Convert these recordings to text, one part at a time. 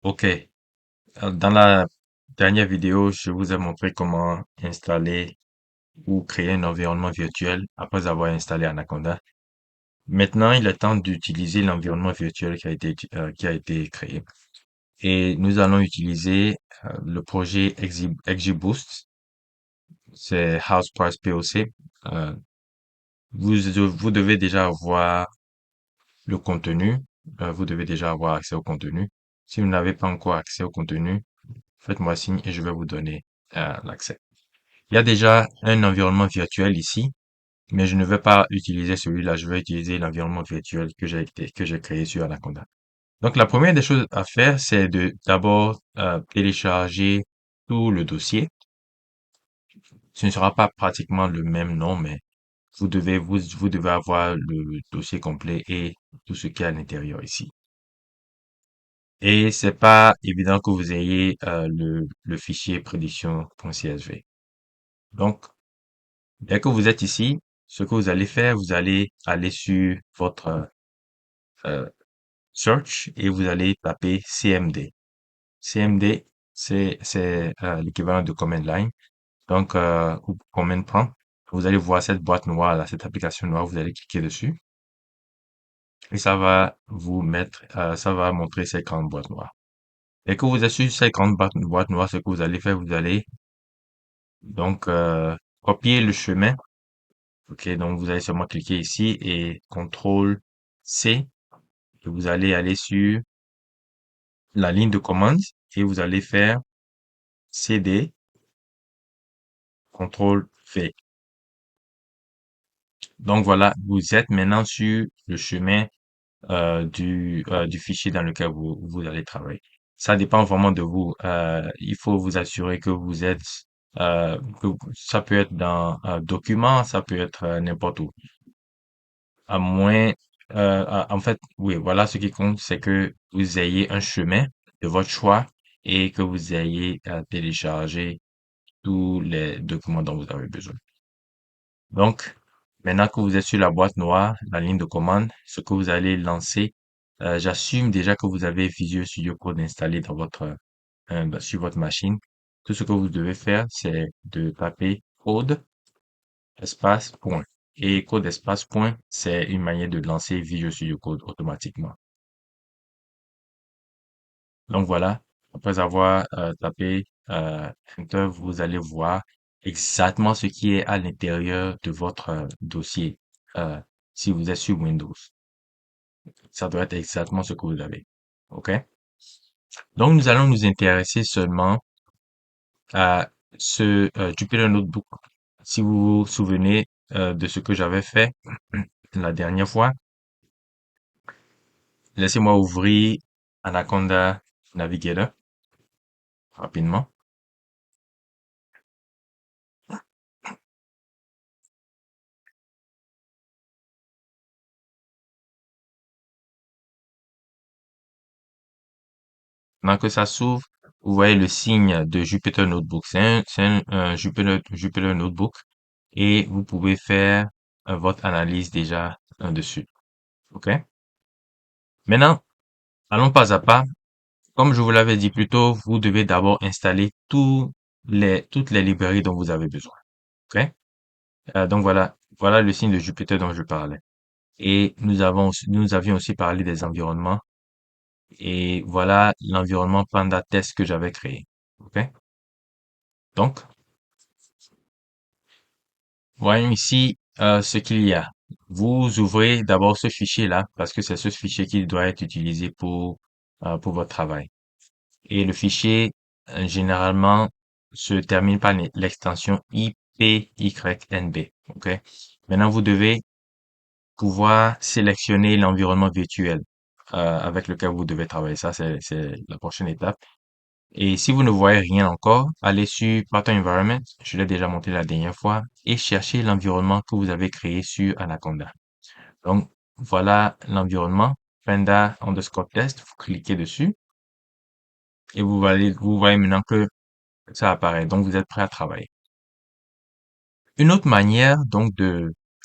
Ok, dans la dernière vidéo, je vous ai montré comment installer ou créer un environnement virtuel après avoir installé Anaconda. Maintenant, il est temps d'utiliser l'environnement virtuel qui a été créé. Et nous allons utiliser le projet XGBoost, c'est House Price POC. Euh, vous devez déjà avoir le contenu, vous devez déjà avoir accès au contenu. Si vous n'avez pas encore accès au contenu, faites-moi signe et je vais vous donner l'accès. Il y a déjà un environnement virtuel ici, mais je ne vais pas utiliser celui-là. Je vais utiliser l'environnement virtuel que j'ai créé sur Anaconda. Donc, la première des choses à faire, c'est de d'abord télécharger tout le dossier. Ce ne sera pas pratiquement le même nom, mais vous devez avoir le dossier complet et tout ce qui est à l'intérieur ici. Et c'est pas évident que vous ayez le fichier prédiction.csv. Donc, dès que vous êtes ici, ce que vous allez faire, vous allez aller sur votre euh, search et vous allez taper CMD. CMD, c'est l'équivalent de command line, donc ou command prompt. Vous allez voir cette boîte noire là, cette application noire, vous allez cliquer dessus et ça va montrer ces grandes boîtes noires. Dès que vous êtes sur ces grandes boîtes noires, ce que vous allez faire, vous allez donc copier le chemin. Ok, donc vous allez seulement cliquer ici et CTRL C et vous allez aller sur la ligne de commande et vous allez faire CD CTRL V. Donc voilà, vous êtes maintenant sur le chemin du fichier dans lequel vous allez travailler. Ça dépend vraiment de vous. Il faut vous assurer que vous êtes, ça peut être dans un document, ça peut être n'importe où. À moins, en fait, oui, voilà, ce qui compte, c'est que vous ayez un chemin de votre choix et que vous ayez téléchargé tous les documents dont vous avez besoin. Donc, maintenant que vous êtes sur la boîte noire, la ligne de commande, ce que vous allez lancer, j'assume déjà que vous avez Visual Studio Code installé sur votre machine. Tout ce que vous devez faire, c'est de taper code espace point. Et code espace point, c'est une manière de lancer Visual Studio Code automatiquement. Donc voilà, après avoir tapé Enter, vous allez voir exactement ce qui est à l'intérieur de votre dossier. Euh, si vous êtes sur Windows, ça doit être exactement ce que vous avez. OK? Donc nous allons nous intéresser seulement à ce Jupyter Notebook. Si vous vous souvenez de ce que j'avais fait la dernière fois, laissez-moi ouvrir Anaconda Navigator rapidement. Maintenant que ça s'ouvre, vous voyez le signe de Jupyter Notebook. C'est un Jupyter Notebook et vous pouvez faire votre analyse déjà dessus. OK? Maintenant, allons pas à pas. Comme je vous l'avais dit plus tôt, vous devez d'abord installer toutes les librairies dont vous avez besoin. OK? Donc voilà le signe de Jupyter dont je parlais. Et nous avions aussi parlé des environnements. Et voilà l'environnement Panda Test que j'avais créé. OK? Donc, voyons ici ce qu'il y a. Vous ouvrez d'abord ce fichier-là parce que c'est ce fichier qui doit être utilisé pour votre travail. Et le fichier, généralement, se termine par l'extension IPYNB. OK? Maintenant, vous devez pouvoir sélectionner l'environnement virtuel avec lequel vous devez travailler. Ça, c'est la prochaine étape. Et si vous ne voyez rien encore, allez sur Pattern Environment, je l'ai déjà montré la dernière fois, et cherchez l'environnement que vous avez créé sur Anaconda. Donc, voilà l'environnement, Panda underscore test, vous cliquez dessus, et vous voyez maintenant que ça apparaît. Donc, vous êtes prêt à travailler. Une autre manière, donc,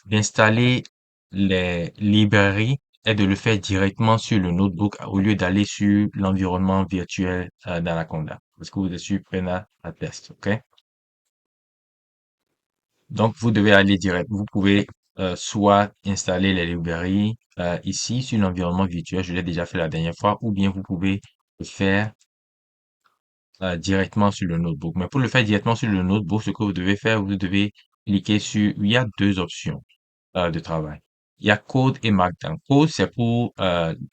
d'installer les librairies est de le faire directement sur le notebook au lieu d'aller sur l'environnement virtuel d'Anaconda. Parce que vous êtes sur Pena à test, ok? Donc, vous devez aller direct. Vous pouvez soit installer les librairies ici sur l'environnement virtuel, je l'ai déjà fait la dernière fois, ou bien vous pouvez le faire directement sur le notebook. Mais pour le faire directement sur le notebook, ce que vous devez faire, vous devez cliquer sur, il y a deux options de travail. Il y a Code et Markdown. Code, c'est pour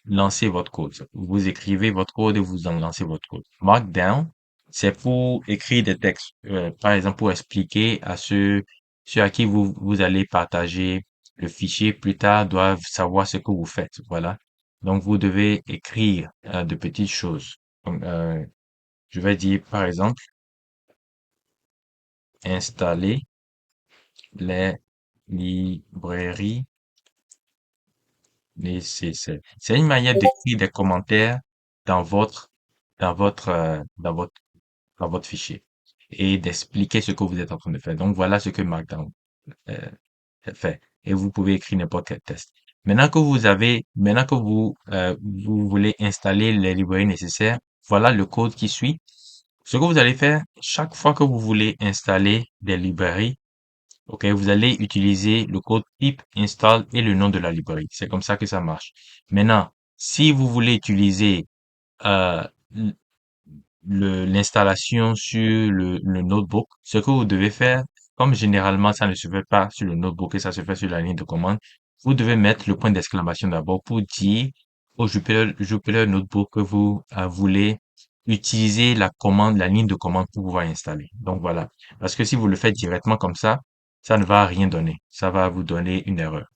lancer votre code. Vous écrivez votre code et vous en lancez votre code. Markdown, c'est pour écrire des textes. Par exemple, pour expliquer à ceux à qui vous allez partager le fichier plus tard doivent savoir ce que vous faites. Voilà. Donc, vous devez écrire de petites choses. Donc, je vais dire, par exemple, installer les librairies nécessaires. C'est une manière d'écrire des commentaires dans votre, dans votre, dans votre, dans votre fichier et d'expliquer ce que vous êtes en train de faire. Donc, voilà ce que Markdown euh, fait. Et vous pouvez écrire n'importe quel test. Maintenant que vous voulez installer les librairies nécessaires, voilà le code qui suit. Ce que vous allez faire, chaque fois que vous voulez installer des librairies, ok, vous allez utiliser le code pip install et le nom de la librairie. C'est comme ça que ça marche. Maintenant, si vous voulez utiliser euh, l'installation sur le notebook, ce que vous devez faire, comme généralement ça ne se fait pas sur le notebook et ça se fait sur la ligne de commande, vous devez mettre le point d'exclamation d'abord pour dire au Jupyter Notebook que vous voulez utiliser la commande, la ligne de commande pour pouvoir installer. Donc voilà. Parce que si vous le faites directement comme ça ne va rien donner. Ça va vous donner une erreur.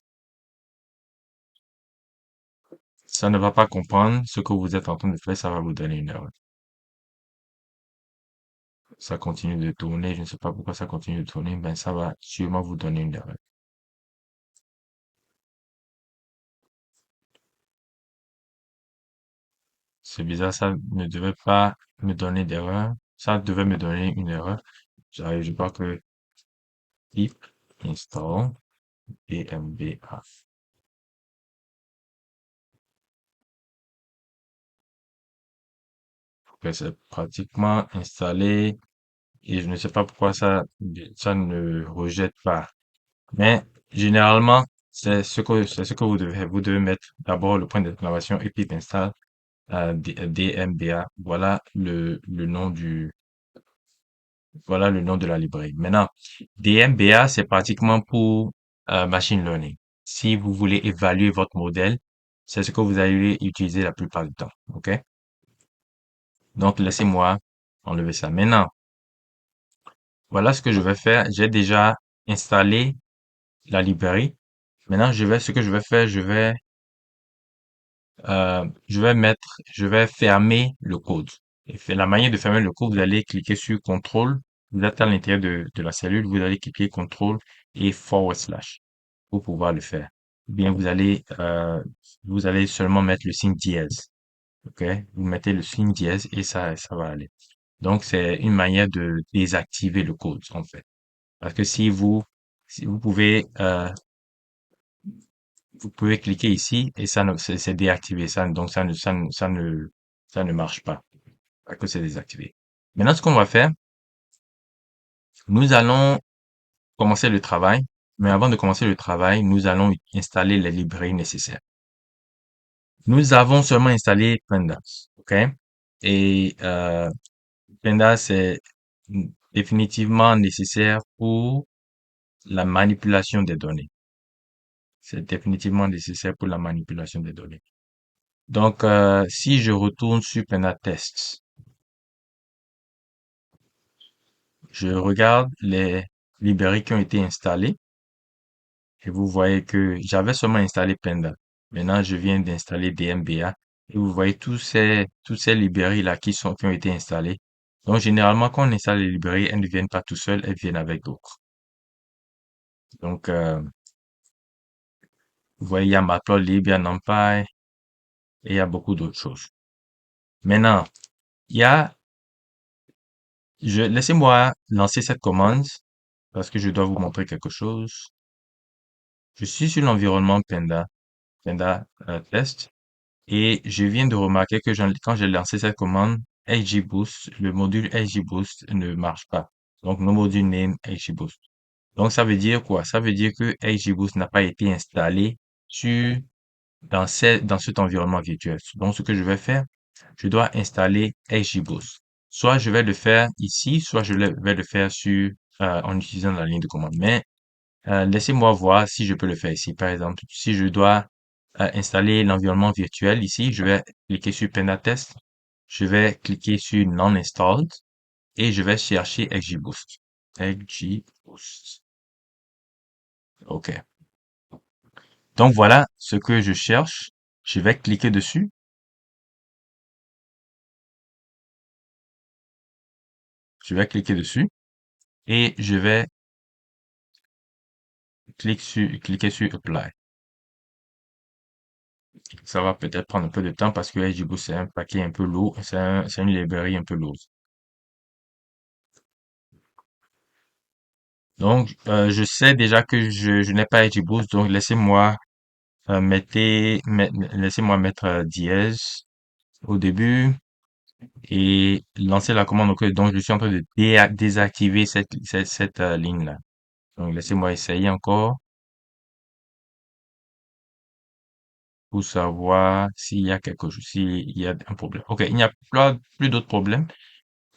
Ça ne va pas comprendre ce que vous êtes en train de faire, ça va vous donner une erreur. Ça continue de tourner, je ne sais pas pourquoi ça continue de tourner, ben ça va sûrement vous donner une erreur. C'est bizarre, ça ne devait pas me donner d'erreur. Ça devait me donner une erreur. J'arrive, je crois que pip install EMBA. Ok, c'est pratiquement installé et je ne sais pas pourquoi ça ne rejette pas. Mais généralement, c'est ce que vous devez faire. Vous devez mettre d'abord le point d'exclamation et pip install DMBA. Voilà le nom de la librairie. Maintenant, DMBA, c'est pratiquement pour machine learning. Si vous voulez évaluer votre modèle, c'est ce que vous allez utiliser la plupart du temps. OK? Donc, laissez-moi enlever ça. Maintenant, voilà ce que je vais faire. J'ai déjà installé la librairie. Maintenant, ce que je vais faire, je vais fermer le code. La manière de fermer le code, vous allez cliquer sur CTRL. Vous êtes à l'intérieur de la cellule, vous allez cliquer CTRL et forward slash pour pouvoir le faire. Ou bien vous allez seulement mettre le signe dièse. OK? Vous mettez le signe dièse et ça va aller. Donc, c'est une manière de désactiver le code, en fait. Parce que si vous pouvez, vous pouvez cliquer ici et c'est déactivé. Donc ça ne marche pas. Parce que c'est désactivé. Maintenant, ce qu'on va faire, nous allons commencer le travail. Mais avant de commencer le travail, nous allons installer les librairies nécessaires. Nous avons seulement installé Pandas. OK? Et, Pandas est définitivement nécessaire pour la manipulation des données. C'est définitivement nécessaire pour la manipulation des données. Donc, si je retourne sur Penatest, je regarde les librairies qui ont été installées et vous voyez que j'avais seulement installé Penda. Maintenant, je viens d'installer DMBA et vous voyez toutes ces librairies-là qui ont été installées. Donc, généralement, quand on installe les librairies, elles ne viennent pas tout seules, elles viennent avec d'autres. Donc, vous voyez, il y a Matplotlib, il y a NumPy et il y a beaucoup d'autres choses. Maintenant, il y a laissez-moi lancer cette commande parce que je dois vous montrer quelque chose. Je suis sur l'environnement Penda Panda test. Et je viens de remarquer que quand j'ai lancé cette commande, XGBoost, le module XGBoost ne marche pas. Donc, no module name XGBoost. Donc, ça veut dire quoi? Ça veut dire que XGBoost n'a pas été installé sur, dans cet environnement virtuel. Donc, ce que je vais faire, je dois installer XGBoost. Soit je vais le faire ici, soit vais le faire en utilisant la ligne de commande. Mais laissez-moi voir si je peux le faire ici. Par exemple, si je dois installer l'environnement virtuel ici, je vais cliquer sur Penatest. Je vais cliquer sur Non Installed et je vais chercher XGBoost. XGBoost. OK. Donc voilà ce que je cherche. Je vais cliquer dessus. Je vais cliquer dessus et je vais cliquer sur Apply. Ça va peut-être prendre un peu de temps parce que XGBoost c'est un paquet un peu lourd. C'est une librairie un peu lourde. Donc, je sais déjà que je n'ai pas XGBoost, donc laissez-moi mettre dièse au début et lancer la commande. Donc, je suis en train de désactiver cette ligne-là. Donc, laissez-moi essayer encore pour savoir s'il y a quelque chose, s'il y a un problème. OK, il n'y a plus d'autres problèmes.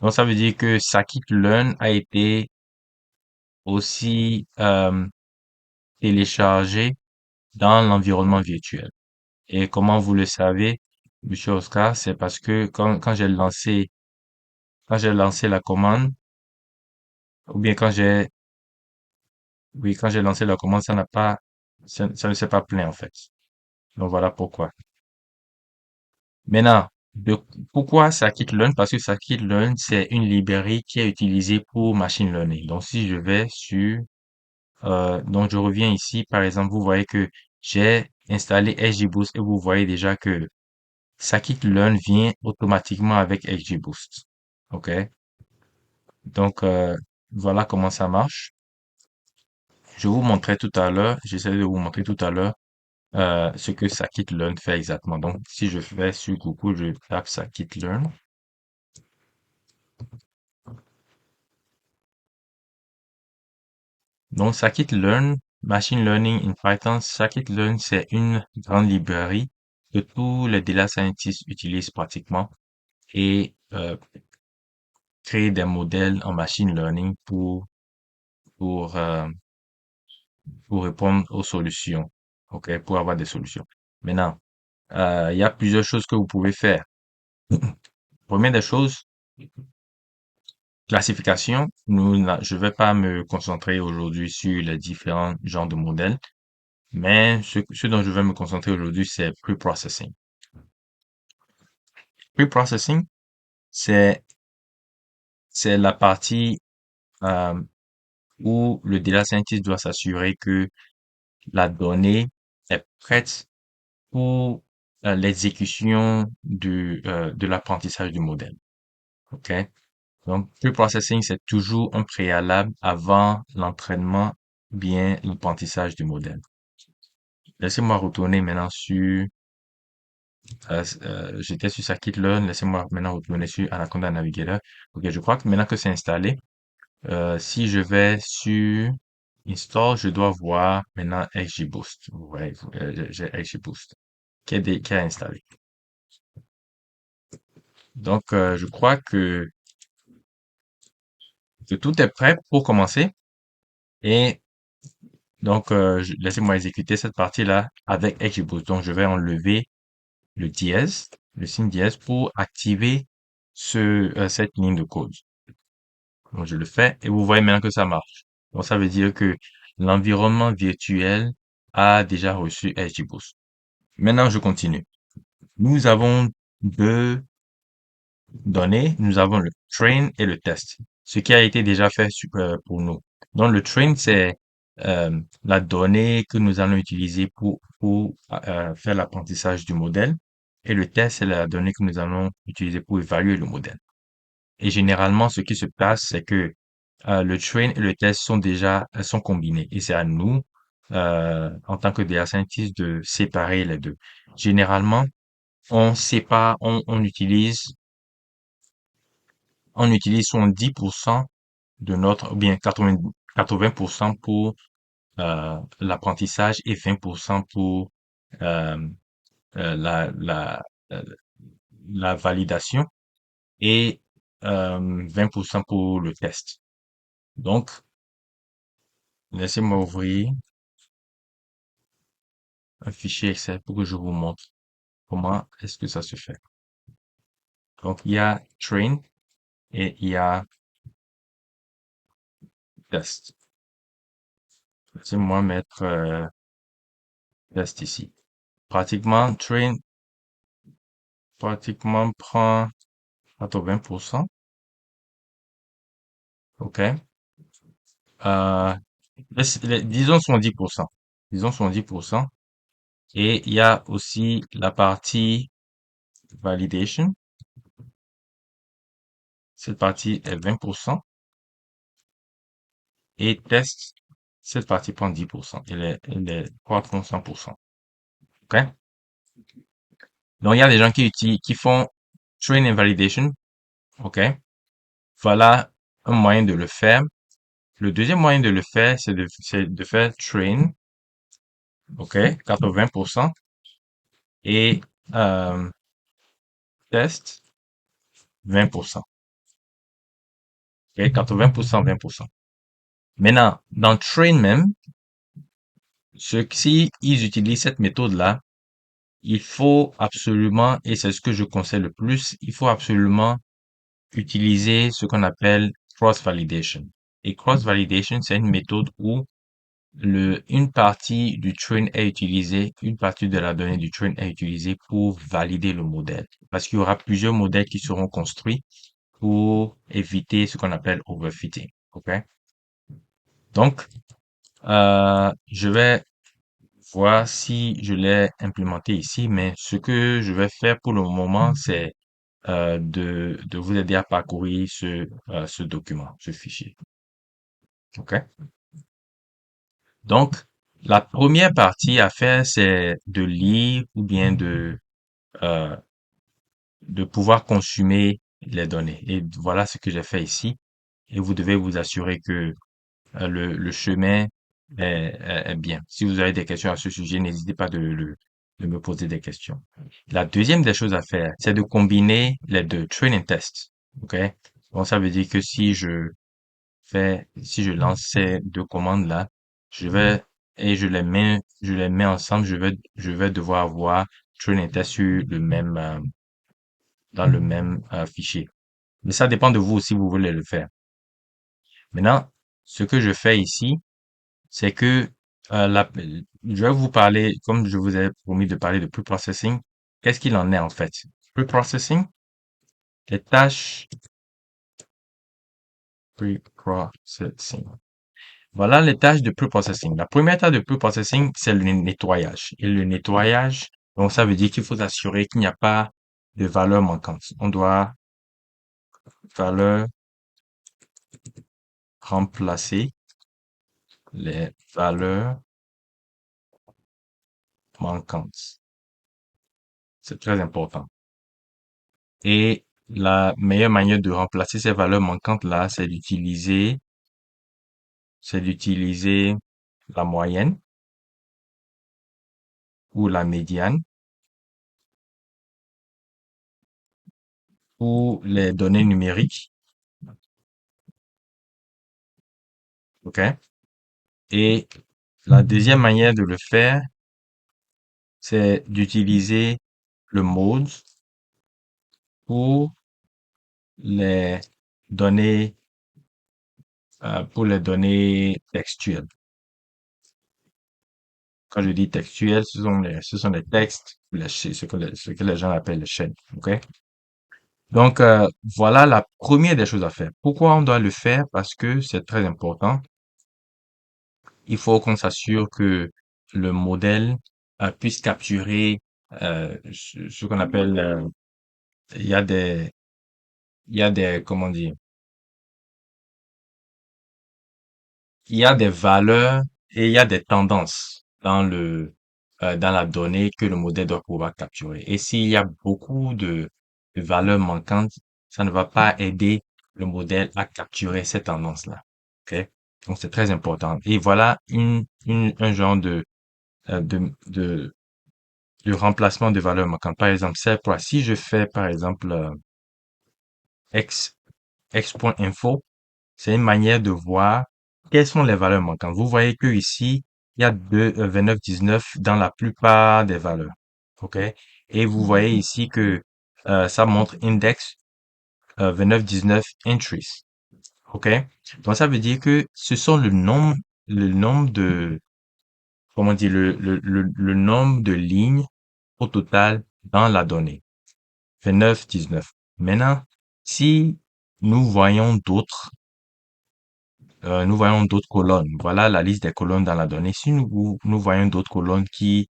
Donc, ça veut dire que Scikit-learn a été aussi téléchargé dans l'environnement virtuel. Et comment vous le savez, Monsieur Oscar, c'est parce que quand j'ai lancé la commande, ou bien quand j'ai lancé la commande, ça ne s'est pas plein, en fait. Donc voilà pourquoi. Maintenant, pourquoi Scikit-learn? Parce que Scikit-learn, c'est une librairie qui est utilisée pour machine learning. Donc si je vais donc je reviens ici, par exemple, vous voyez que j'ai installé XGBoost et vous voyez déjà que Scikit-learn vient automatiquement avec XGBoost. OK? Donc, voilà comment ça marche. J'essaie de vous montrer tout à l'heure ce que Scikit-learn fait exactement. Donc, si je fais sur Google, je tape Scikit-learn. Donc, Scikit-learn, Machine Learning in Python, Scikit-learn, c'est une grande librairie que tous les data scientists utilisent pratiquement et créent des modèles en machine learning pour, euh, pour répondre aux solutions. OK? Pour avoir des solutions. Maintenant, il y a plusieurs choses que vous pouvez faire. Première des choses, classification. Je vais pas me concentrer aujourd'hui sur les différents genres de modèles, mais ce dont je vais me concentrer aujourd'hui, c'est pre-processing. Pre-processing, c'est, c'est la partie euh, où le data scientist doit s'assurer que la donnée est prête pour l'exécution de l'apprentissage du modèle. OK? Donc, pre-processing, c'est toujours un préalable avant l'entraînement, bien l'apprentissage du modèle. Laissez-moi retourner maintenant j'étais sur Scikit-learn, laissez-moi maintenant retourner sur Anaconda Navigator. Ok, je crois que maintenant que c'est installé, si je vais sur Install, je dois voir maintenant XGBoost. Vous voyez, j'ai XGBoost qui est installé. Donc, je crois que tout est prêt pour commencer. Et donc, laissez-moi exécuter cette partie-là avec XGBoost. Donc, je vais enlever le dièse, le signe dièse pour activer cette ligne de code. Donc, je le fais et vous voyez maintenant que ça marche. Donc, ça veut dire que l'environnement virtuel a déjà reçu XGBoost. Maintenant, je continue. Nous avons deux données. Nous avons le train et le test. Ce qui a été déjà fait pour nous. Donc, le train, c'est la donnée que nous allons utiliser pour faire l'apprentissage du modèle. Et le test, c'est la donnée que nous allons utiliser pour évaluer le modèle. Et généralement, ce qui se passe, c'est que le train et le test sont combinés. Et c'est à nous en tant que data scientist, de séparer les deux. Généralement, on sépare, on utilise 70% de notre, ou bien 80% pour l'apprentissage et 20% pour euh, euh, la, la, euh, la validation et 20% pour le test. Donc, laissez-moi ouvrir un fichier Excel pour que je vous montre comment est-ce que ça se fait. Donc, il y a train et il y a test. Laissez-moi mettre test ici. Pratiquement, train pratiquement prend 80%. OK? Euh, disons 70%. Disons 70%. Et il y a aussi la partie validation. Cette partie est 20%. Et test, cette partie prend 10%. Et les trois font 100%. OK? Donc, il y a des gens qui font train and validation. OK? Voilà un moyen de le faire. Le deuxième moyen de le faire, c'est de faire train. OK? 80%. Et test, 20%. OK? 80%, 20%. Maintenant, dans train même, si ils utilisent cette méthode-là, il faut absolument, et c'est ce que je conseille le plus, il faut absolument utiliser ce qu'on appelle cross-validation. Et cross-validation, c'est une méthode où une partie du train est utilisée, une partie de la donnée du train est utilisée pour valider le modèle. Parce qu'il y aura plusieurs modèles qui seront construits pour éviter ce qu'on appelle overfitting. OK? Donc, je vais voir si je l'ai implémenté ici, mais ce que je vais faire pour le moment, c'est de vous aider à parcourir ce document, ce fichier. OK? Donc, la première partie à faire, c'est de lire ou bien euh, de pouvoir consommer les données. Et voilà ce que j'ai fait ici. Et vous devez vous assurer que le chemin est bien. Si vous avez des questions à ce sujet, n'hésitez pas de me poser des questions. La deuxième des choses à faire, c'est de combiner les deux, train and test. OK? Donc, ça veut dire que si je lance ces deux commandes-là, je vais, et je les mets ensemble, je vais devoir avoir train and test dans le même fichier. Mais ça dépend de vous si vous voulez le faire. Maintenant, ce que je fais ici, c'est que je vais vous parler, comme je vous ai promis de parler de pre-processing. Qu'est-ce qu'il en est en fait? Pre-processing, les tâches pre-processing. Voilà les tâches de pre-processing. La première tâche de pre-processing, c'est le nettoyage. Et le nettoyage, donc ça veut dire qu'il faut s'assurer qu'il n'y a pas de valeur manquante. On doit valeur remplacer les valeurs manquantes. C'est très important. Et la meilleure manière de remplacer ces valeurs manquantes-là, c'est d'utiliser la moyenne ou la médiane pour les données numériques. OK? Et la deuxième manière de le faire, c'est d'utiliser le mode pour les données, textuelles. Quand je dis textuelles, ce sont les textes, ce que les gens appellent les chaînes. OK? Donc, voilà la première des choses à faire. Pourquoi on doit le faire? Parce que c'est très important. Il faut qu'on s'assure que le modèle puisse capturer ce qu'on appelle, il y a des, comment dire, il y a des valeurs et il y a des tendances dans la donnée que le modèle doit pouvoir capturer. Et s'il y a beaucoup de valeurs manquantes, ça ne va pas aider le modèle à capturer ces tendances-là. OK? Donc, c'est très important. Et voilà un genre euh, de, de, de remplacement de valeurs manquantes. Par exemple, c'est quoi? Si je fais, par exemple, x, x.info, c'est une manière de voir quelles sont les valeurs manquantes. Vous voyez que ici, il y a 29, 19 dans la plupart des valeurs. OK? Et vous voyez ici que ça montre index 29, 19 entries. OK? Donc ça veut dire que ce sont le nombre de, comment dire, le nombre de lignes au total dans la donnée. 29, 19. Maintenant, si nous voyons d'autres colonnes. Voilà la liste des colonnes dans la donnée. Si nous voyons d'autres colonnes qui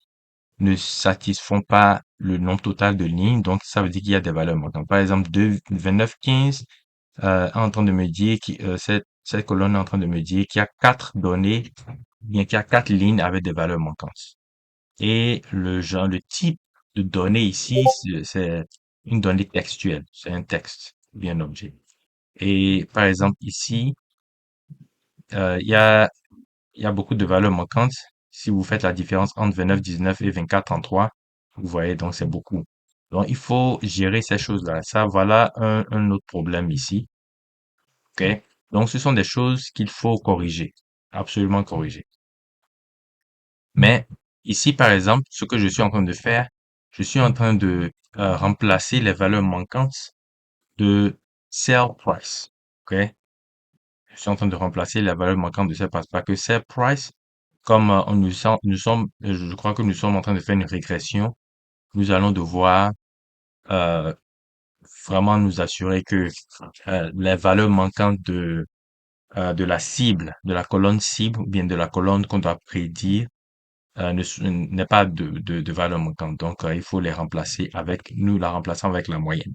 ne satisfont pas le nombre total de lignes, donc ça veut dire qu'il y a des valeurs manquantes. Par exemple, 29, 15 est en train de me dire cette colonne est en train de me dire qu'il y a quatre données, bien qu'il y a quatre lignes avec des valeurs manquantes. Et le type de donnée ici, c'est une donnée textuelle. C'est un texte, bien un objet. Et par exemple, ici, il y a il y a beaucoup de valeurs manquantes. Si vous faites la différence entre 29, 19 et 24, 33, vous voyez, donc c'est beaucoup. Donc, il faut gérer ces choses-là. Ça, voilà un autre problème ici. OK? Donc, ce sont des choses qu'il faut corriger. Absolument corriger. Mais ici, par exemple, ce que je suis en train de faire, je suis en train de remplacer les valeurs manquantes de sell price. OK? Je suis en train de remplacer la valeur manquante de sell price. Parce que sell price, comme je crois que nous sommes en train de faire une régression, nous allons devoir euh, vraiment nous assurer que les valeurs manquantes de la cible, de la colonne cible, ou bien de la colonne qu'on doit prédire, n'est pas de valeur manquante. Donc, il faut les remplacer nous la remplaçons avec la moyenne.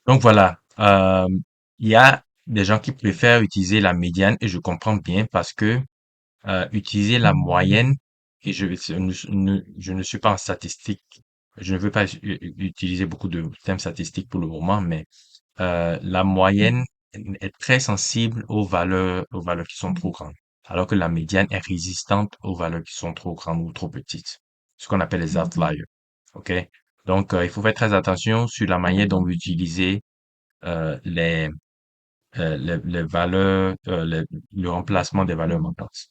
Donc voilà, il y a des gens qui préfèrent utiliser la médiane et je comprends bien parce que utiliser la moyenne, et je ne suis pas en statistique, je ne veux pas utiliser beaucoup de thèmes statistiques pour le moment, mais la moyenne est très sensible aux valeurs qui sont trop grandes, alors que la médiane est résistante aux valeurs qui sont trop grandes ou trop petites, ce qu'on appelle les outliers. OK? Donc, il faut faire très attention sur la manière dont vous utilisez euh, les, les valeurs, le remplacement des valeurs manquantes.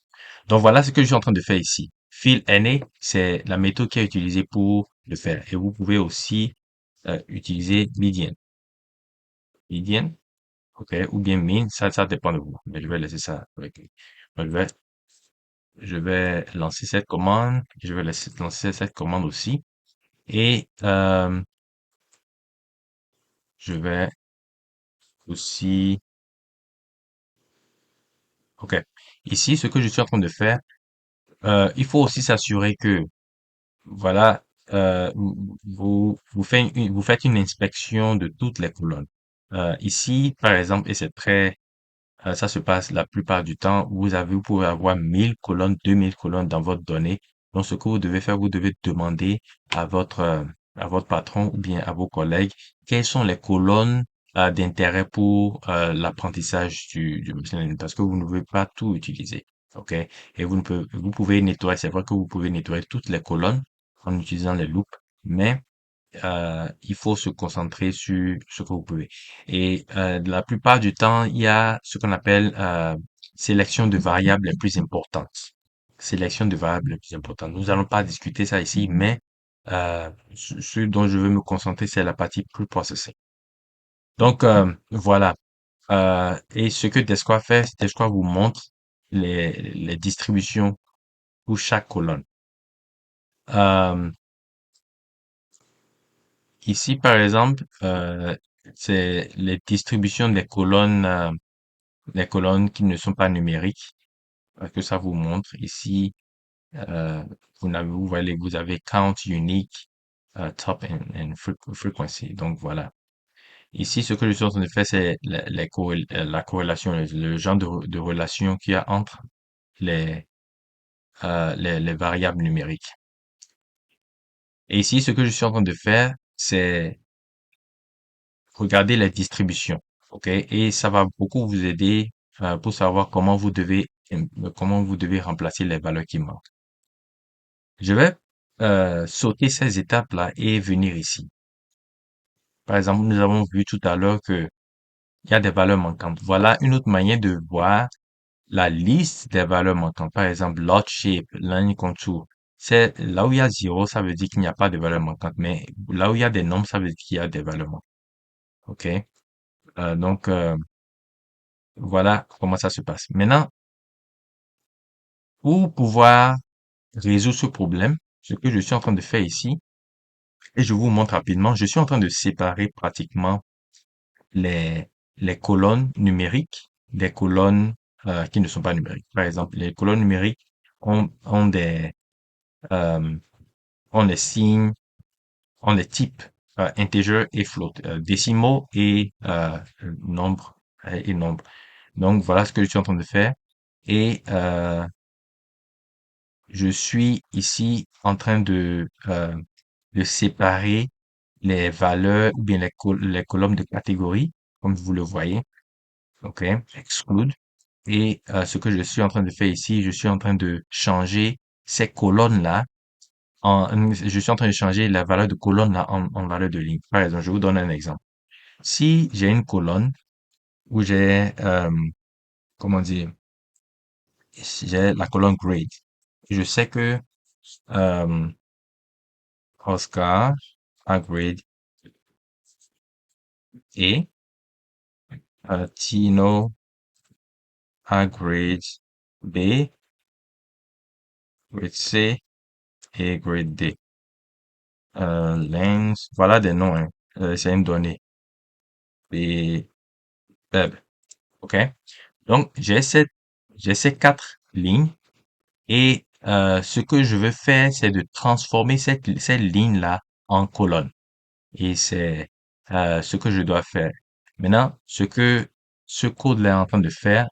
Donc voilà ce que je suis en train de faire ici. Fill NA, c'est la méthode qui est utilisée pour le faire. Et vous pouvez aussi utiliser median. Median, ok, ou bien mean, ça dépend de vous. Mais je vais laisser ça avec lui. Donc, je vais lancer cette commande. Je vais lancer cette commande aussi. Et je vais aussi, ok. Ici, ce que je suis en train de faire, il faut aussi s'assurer que voilà, vous faites une inspection de toutes les colonnes. Ici, par exemple, et c'est très, ça se passe la plupart du temps, vous pouvez avoir 1000 colonnes, 2000 colonnes dans votre donnée. Donc, ce que vous devez faire, vous devez demander à votre patron ou bien à vos collègues quelles sont les colonnes d'intérêt pour l'apprentissage du machine learning parce que vous ne pouvez pas tout utiliser. OK? Et vous pouvez nettoyer, c'est vrai que vous pouvez nettoyer toutes les colonnes en utilisant les loupes, mais il faut se concentrer sur ce que vous pouvez. Et la plupart du temps, il y a ce qu'on appelle sélection de variables les plus importantes. Sélection de variables les plus importantes. Nous allons pas discuter ça ici, mais ce dont je veux me concentrer, c'est la partie plus processing. Donc voilà. Et ce que Descartes fait, Descartes vous montre les distributions pour chaque colonne. Euh, Ici, par exemple, c'est les distributions des colonnes, les colonnes qui ne sont pas numériques, que ça vous montre. Ici, euh, vous avez count, unique, top and frequency. Donc voilà. Ici, ce que je suis en train de faire, c'est la corrélation, le genre de relation qu'il y a entre les, les variables numériques. Et ici, ce que je suis en train de faire, c'est regarder les distributions. OK? Et ça va beaucoup vous aider pour savoir comment vous devez remplacer les valeurs qui manquent. Je vais sauter ces étapes-là et venir ici. Par exemple, nous avons vu tout à l'heure que il y a des valeurs manquantes. Voilà une autre manière de voir la liste des valeurs manquantes. Par exemple, lot shape, line contour. C'est là où il y a 0, ça veut dire qu'il n'y a pas de valeur manquante. Mais là où il y a des nombres, ça veut dire qu'il y a des valeurs manquantes. OK? Donc, voilà comment ça se passe. Maintenant, pour pouvoir résoudre ce problème, ce que je suis en train de faire ici, et je vous montre rapidement, je suis en train de séparer pratiquement les, les colonnes numériques des colonnes qui ne sont pas numériques. Par exemple, les colonnes numériques ont euh, ont les signes, ont les types integer et float, décimaux et nombre. Donc, voilà ce que je suis en train de faire. Et je suis ici en train de séparer les valeurs ou bien les colonnes de catégorie, comme vous le voyez. OK? Exclude. Et ce que je suis en train de faire ici, je suis en train de changer ces colonnes-là je suis en train de changer la valeur de colonne là en valeur de ligne. Par exemple, je vous donne un exemple. Si j'ai une colonne où comment dire, j'ai la colonne grade, je sais que euh, Oscar a grade A, Tino a grade B, grade C et grade D. Lens, voilà des noms, hein. C'est une donnée. Et web, ok? Donc j'ai ces quatre lignes. Et ce que je veux faire, c'est de transformer cette ligne-là en colonne. Et c'est ce que je dois faire. Maintenant, ce code-là est en train de faire,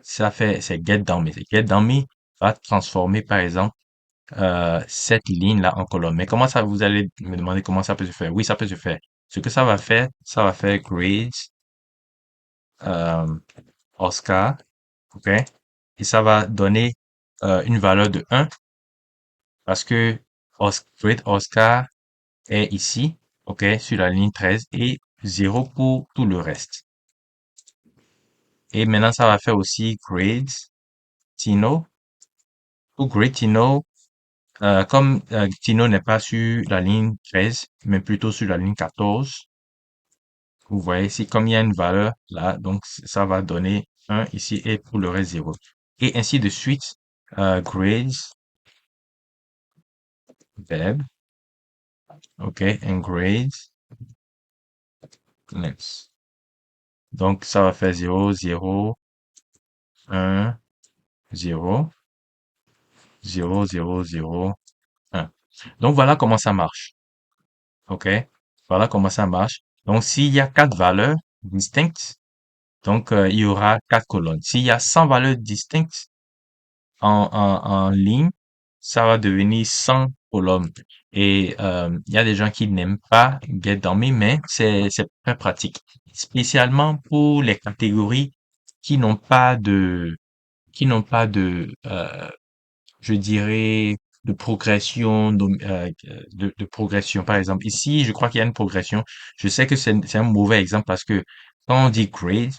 c'est getDummy. getDummy va transformer, par exemple, cette ligne-là en colonne. Mais comment ça, vous allez me demander comment ça peut se faire? Oui, ça peut se faire. Ce que ça va faire grades, euh, Oscar, ok? Et ça va donner une valeur de 1 parce que Great Oscar est ici, ok, sur la ligne 13 et 0 pour tout le reste. Et maintenant, ça va faire aussi Grade Tino. Pour Grade Tino, comme Tino n'est pas sur la ligne 13, mais plutôt sur la ligne 14, vous voyez ici, comme il y a une valeur là, donc ça va donner 1 ici et pour le reste 0. Et ainsi de suite, grades, web, ok, and grades, next. Donc, ça va faire 0, 0, 1, 0, 0, 0, 0, 1. Donc, voilà comment ça marche. OK? Voilà comment ça marche. Donc, s'il y a quatre valeurs distinctes, donc, il y aura quatre colonnes. S'il y a 100 valeurs distinctes en ligne, ça va devenir 100 colonnes. Et il y a des gens qui n'aiment pas GetDummy, mais c'est très pratique. Spécialement pour les catégories qui n'ont pas de qui n'ont pas je dirais, de progression, de progression. Par exemple, ici, je crois qu'il y a une progression. Je sais que c'est un mauvais exemple parce que quand on dit grade,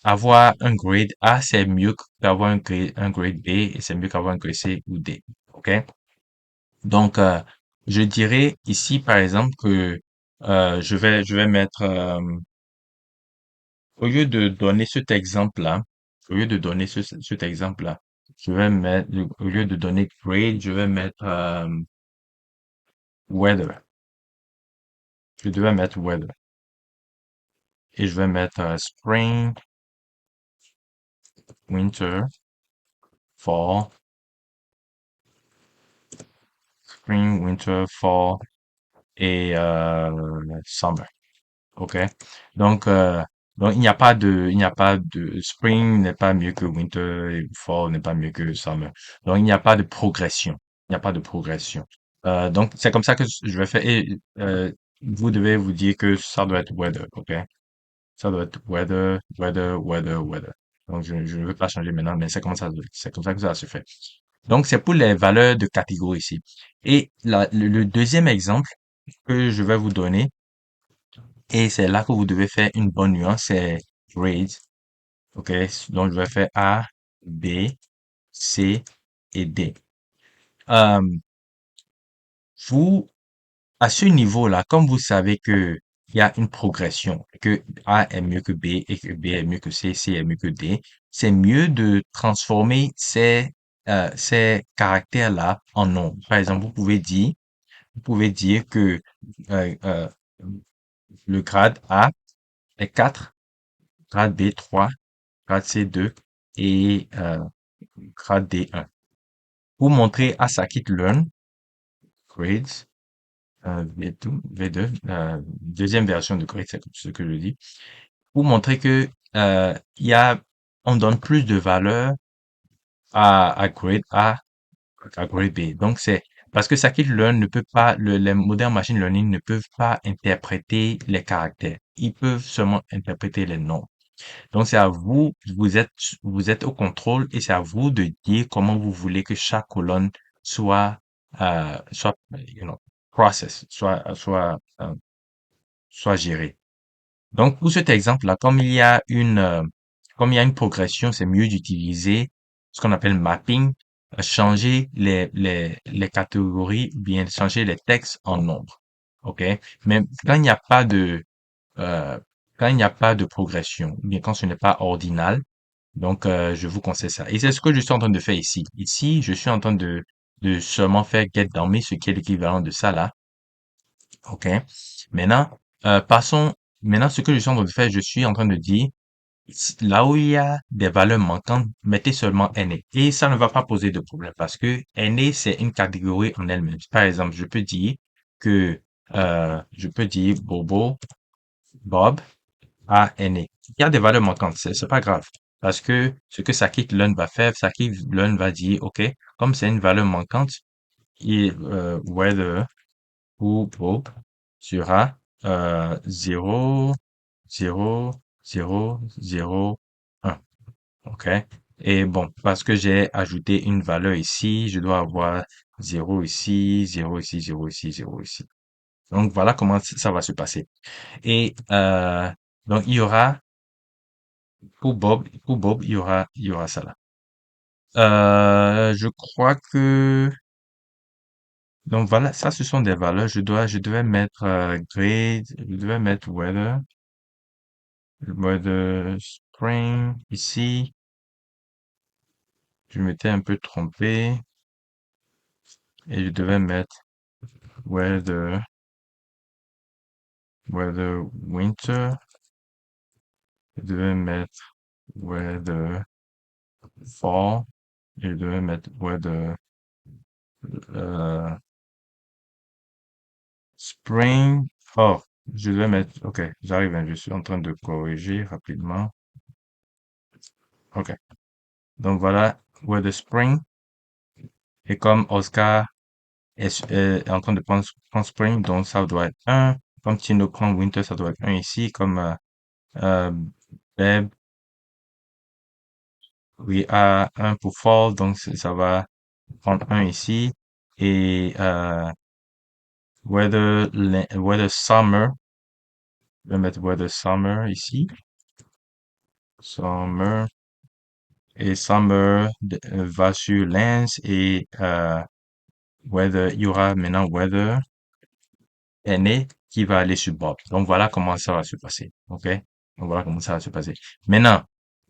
avoir un grade A, c'est mieux qu'avoir un grade B et c'est mieux qu'avoir un grade C ou D. OK? Donc, je dirais ici, par exemple, que je vais mettre, au lieu de donner cet exemple-là, au lieu de donner cet exemple-là, je vais mettre, au lieu de donner grade, je vais mettre weather. Je devais mettre weather. Et je vais mettre spring, winter, fall, spring, winter, fall et summer. OK? Donc, Donc, il n'y a pas de spring n'est pas mieux que winter et fall n'est pas mieux que summer. Donc, il n'y a pas de progression. Il n'y a pas de progression. Donc, c'est comme ça que je vais faire. Et vous devez vous dire que ça doit être weather, ok? Ça doit être weather, weather, weather, weather. Donc, je ne veux pas changer maintenant, mais c'est comme ça que ça se fait. Donc, c'est pour les valeurs de catégorie ici. Et le deuxième exemple que je vais vous donner, et c'est là que vous devez faire une bonne nuance, c'est grade. OK? Donc, je vais faire A, B, C et D. Euh, vous, à ce niveau-là, comme vous savez que il y a une progression, que A est mieux que B et que B est mieux que C, C est mieux que D, c'est mieux de transformer ces caractères-là en nombres. Par exemple, vous pouvez dire que euh, euh, le grade A est 4, grade B 3, grade C 2 et grade D 1. Pour montrer à scikit-learn, grades, V2, deuxième version de grade, c'est ce que je dis, pour montrer que il y a, on donne plus de valeur à grade A à grade B. Donc c'est parce que scikit-learn ne peut pas, les modernes machine learning ne peuvent pas interpréter les caractères. Ils peuvent seulement interpréter les noms. Donc c'est à vous, vous êtes au contrôle et c'est à vous de dire comment vous voulez que chaque colonne soit, process, soit gérée. Donc, pour cet exemple-là, comme il y a une progression, c'est mieux d'utiliser ce qu'on appelle mapping, changer les catégories, ou bien changer les textes en nombres. OK? Mais euh, quand il n'y a pas de progression, ou bien quand ce n'est pas ordinal, donc, je vous conseille ça. Et c'est ce que je suis en train de faire ici. Ici, je suis en train de seulement faire get dummy, ce qui est l'équivalent de ça là. OK? Maintenant, passons, maintenant, ce que je suis en train de faire, je suis en train de dire, là où il y a des valeurs manquantes, mettez seulement NA. Et ça ne va pas poser de problème parce que NA, c'est une catégorie en elle-même. Par exemple, que, je peux dire Bob a NA. Il y a des valeurs manquantes, c'est pas grave. Parce que ce que scikit-learn va faire, scikit-learn va dire, OK, comme c'est une valeur manquante, whether ou Bob sera 0, 0, 0, 0, 1. OK? Et bon, parce que j'ai ajouté une valeur ici, je dois avoir 0 ici, 0 ici, 0 ici, 0 ici. Donc voilà comment ça va se passer. Et donc il y aura pour Bob, il y aura ça là. Je crois que donc voilà, ça ce sont des valeurs. Je devais mettre grade, je devais mettre weather spring ici. Je m'étais un peu trompé et je devais mettre weather, weather winter. Je devais mettre weather fall. Et je devais mettre weather euh, spring. Oh, je devais mettre. Ok, j'arrive, hein, je suis en train de corriger rapidement. Ok. Donc voilà, weather spring. Et comme Oscar est en train de prendre spring, donc ça doit être un. Comme Tino prend winter, ça doit être un ici. Comme euh, Beb, oui, a un pour fall, donc ça va prendre un ici. Et weather summer, je vais mettre weather summer ici. Summer. Et summer va sur lens et weather, il y aura maintenant weather NA qui va aller sur Bob. Donc voilà comment ça va se passer. OK? Donc voilà comment ça va se passer. Maintenant,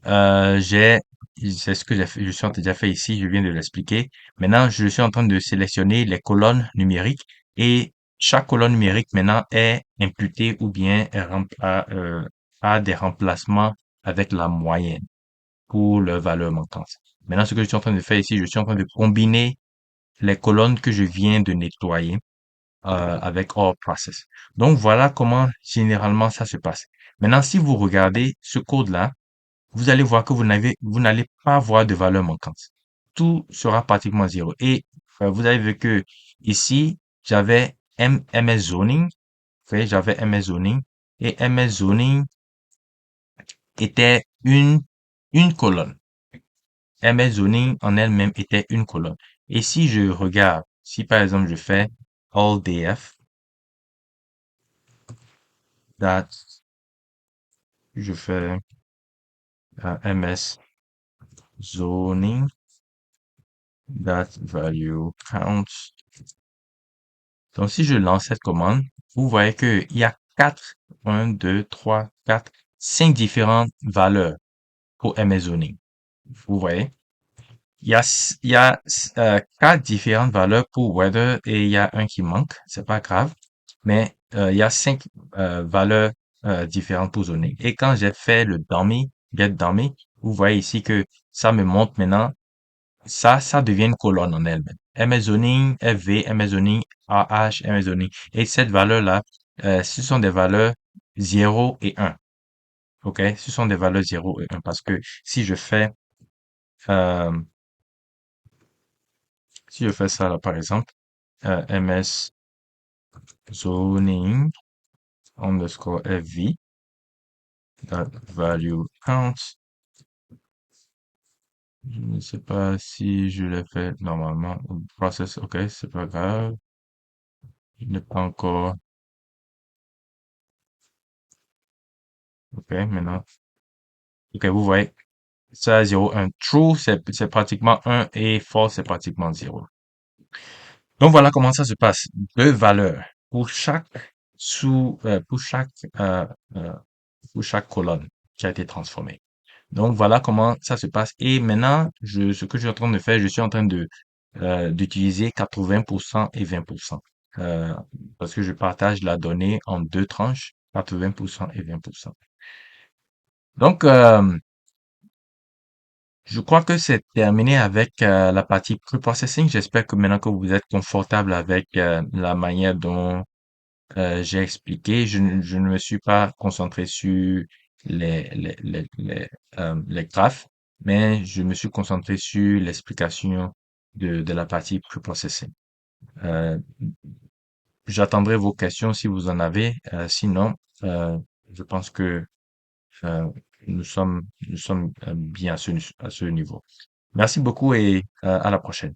c'est ce que je suis déjà fait ici, je viens de l'expliquer. Maintenant, je suis en train de sélectionner les colonnes numériques et chaque colonne numérique maintenant est imputée ou bien a des remplacements avec la moyenne pour leurs valeurs manquantes. Maintenant, ce que je suis en train de faire ici, je suis en train de combiner les colonnes que je viens de nettoyer avec all process. Donc voilà comment généralement ça se passe. Maintenant, si vous regardez ce code-là, vous allez voir que vous n'allez pas avoir de valeur manquante. Tout sera pratiquement zéro. Et vous avez vu que ici, j'avais MS Zoning, j'avais MS Zoning, et MS Zoning était une colonne. MS Zoning en elle-même était une colonne. Et si je regarde, si par exemple je fais all df, that, je fais MS Zoning, that value counts. Donc, si je lance cette commande, vous voyez qu'il y a 5 différentes valeurs pour MS Zoning. Vous voyez? Il y a 4 différentes valeurs pour weather et il y a un qui manque. C'est pas grave. Mais il y a 5 valeurs différentes pour zoning. Et quand j'ai fait le dummy, get dummy, vous voyez ici que ça me montre maintenant ça devient une colonne en elle-même. Zoning, FV, Zoning, AH, Zoning. Et cette valeur-là, ce sont des valeurs 0 et 1. OK? Ce sont des valeurs 0 et 1 parce que euh, si je fais ça là, par exemple, MS zoning underscore FV, that value counts. Je ne sais pas si je l'ai fait normalement. Process, OK, c'est pas grave. Je n'ai pas encore. OK, maintenant. OK, vous voyez, ça, 0, 1. True, c'est pratiquement 1 et false, c'est pratiquement 0. Donc voilà comment ça se passe. Deux valeurs pour chaque sous, euh, euh, pour chaque colonne qui a été transformée. Donc voilà comment ça se passe. Et maintenant, ce que je suis en train de faire, je suis en train d'utiliser 80% et 20%. Euh, Parce que je partage la donnée en deux tranches, 80% et 20%. Donc, je crois que c'est terminé avec la partie pre-processing. J'espère que maintenant que vous êtes confortable avec la manière dont j'ai expliqué, je ne me suis pas concentré sur les graphes, mais je me suis concentré sur l'explication de la partie pre-processing. Euh, J'attendrai vos questions si vous en avez. Sinon, euh, je pense que euh, nous sommes bien à ce niveau. Merci beaucoup et à la prochaine.